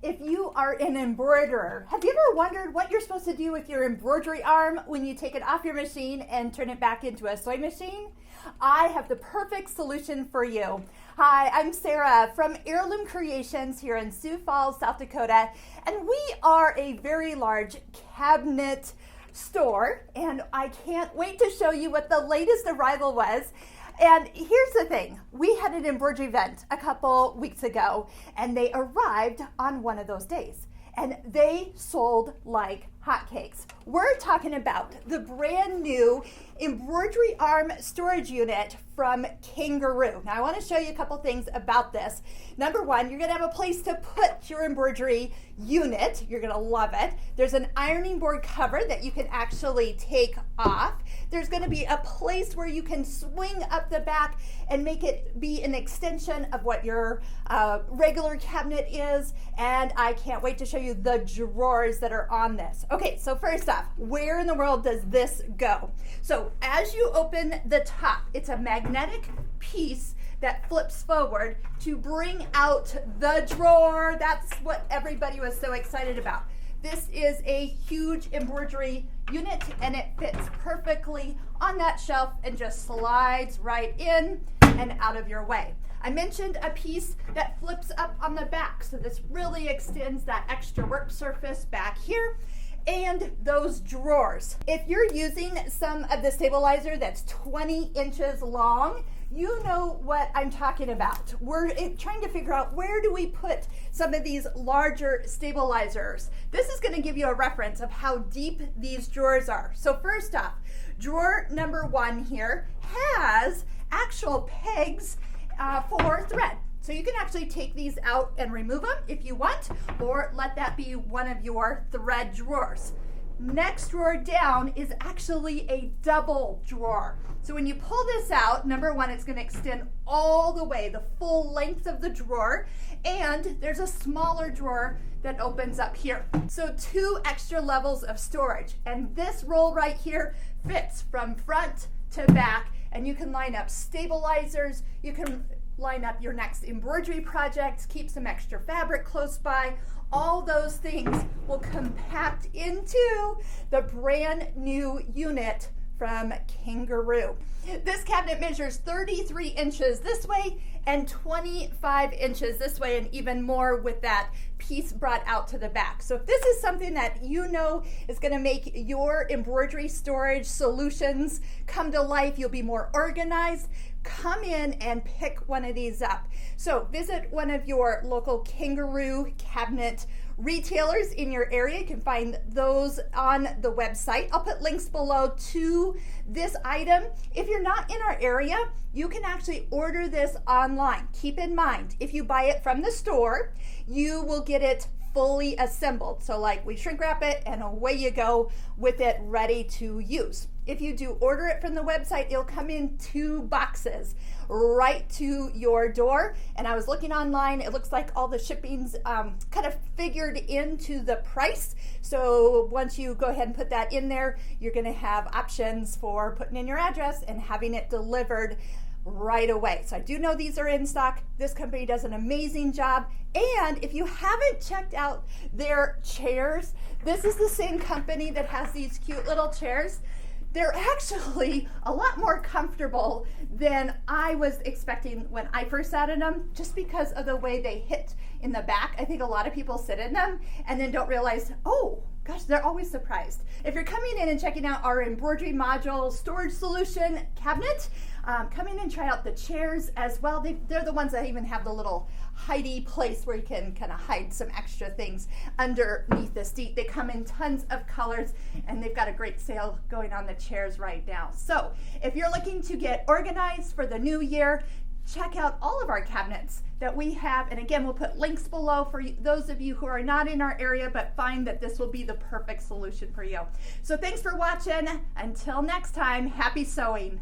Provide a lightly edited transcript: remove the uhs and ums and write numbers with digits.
If you are an embroiderer, have you ever wondered what you're supposed to do with your embroidery arm when you take it off your machine and turn it back into a sewing machine? I have the perfect solution for you. Hi, I'm Sarah from Heirloom Creations here in Sioux Falls, South Dakota, and we are a very large cabinet store, and I can't wait to show you what the latest arrival was. And here's the thing, we had an embroidery event a couple weeks ago, and they arrived on one of those days, and they sold like hotcakes. We're talking about the brand new embroidery arm storage unit from Kangaroo. Now I want to show you a couple things about this. Number one, you're going to have a place to put your embroidery unit. You're going to love it. There's an ironing board cover that you can actually take off. There's going to be a place where you can swing up the back and make it be an extension of what your regular cabinet is. And I can't wait to show you the drawers that are on this. Okay, so first off, where in the world does this go? So as you open the top, it's a magnetic piece that flips forward to bring out the drawer. That's what everybody was so excited about. This is a huge embroidery unit, and it fits perfectly on that shelf and just slides right in and out of your way. I mentioned a piece that flips up on the back, so this really extends that extra work surface back here. And those drawers. If you're using some of the stabilizer that's 20 inches long, you know what I'm talking about. We're trying to figure out where do we put some of these larger stabilizers. This is going to give you a reference of how deep these drawers are. So first off, drawer number one here has actual pegs for thread. So you can actually take these out and remove them if you want, or let that be one of your thread drawers. Next drawer down is actually a double drawer. So when you pull this out, number one, it's going to extend all the way, the full length of the drawer, and there's a smaller drawer that opens up here. So 2 extra levels of storage, and this roll right here fits from front to back, and you can line up stabilizers, you can line up your next embroidery project, keep some extra fabric close by. All those things will compact into the brand new unit from Kangaroo. This cabinet measures 33 inches this way and 25 inches this way, and even more with that piece brought out to the back. So if this is something that you know is going to make your embroidery storage solutions come to life, you'll be more organized, come in and pick one of these up. So visit one of your local Kangaroo cabinet retailers in your area. You can find those on the website. I'll put links below to this item. If you're not in our area, you can actually order this online. Keep in mind, if you buy it from the store, you will get it fully assembled. So like we shrink wrap it and away you go with it ready to use. If you do order it from the website, it'll come in 2 boxes right to your door. And I was looking online, it looks like all the shipping's kind of figured into the price. So once you go ahead and put that in there, you're gonna have options for putting in your address and having it delivered right away. So I do know these are in stock. This company does an amazing job. And if you haven't checked out their chairs, this is the same company that has these cute little chairs. They're actually a lot more comfortable than I was expecting when I first sat in them, just because of the way they hit in the back. I think a lot of people sit in them and then don't realize, oh gosh, they're always surprised. If you're coming in and checking out our embroidery module storage solution cabinet, come in and try out the chairs as well. They're the ones that even have the little hidey place where you can kind of hide some extra things underneath the seat. They come in tons of colors, and they've got a great sale going on the chairs right now. So if you're looking to get organized for the new year, check out all of our cabinets that we have. And again, we'll put links below for those of you who are not in our area but find that this will be the perfect solution for you. So thanks for watching. Until next time, happy sewing.